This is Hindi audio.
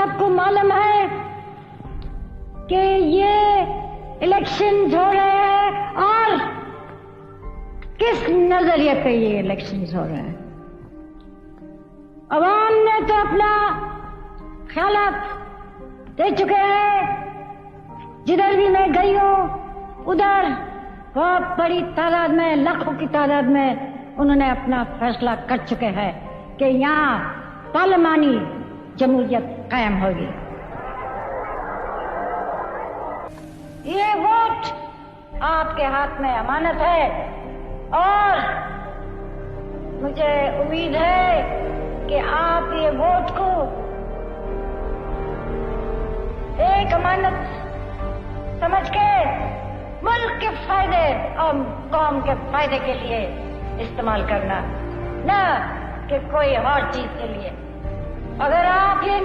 सबको मालूम है कि ये इलेक्शन हो रहे हैं और किस नजरिए पे ये इलेक्शन हो रहे हैं। अवाम ने तो अपना ख्यालात दे चुके हैं। जिधर भी मैं गई हूं उधर बहुत बड़ी तादाद में, लाखों की तादाद में उन्होंने अपना फैसला कर चुके हैं कि यहाँ पार्लिमानी जमहूरियत कायम होगी। ये वोट आपके हाथ में अमानत है और मुझे उम्मीद है कि आप ये वोट को एक अमानत समझ के मुल्क के फायदे और कौम के फायदे के लिए इस्तेमाल करना, न कि कोई और चीज के लिए। अगर आप ये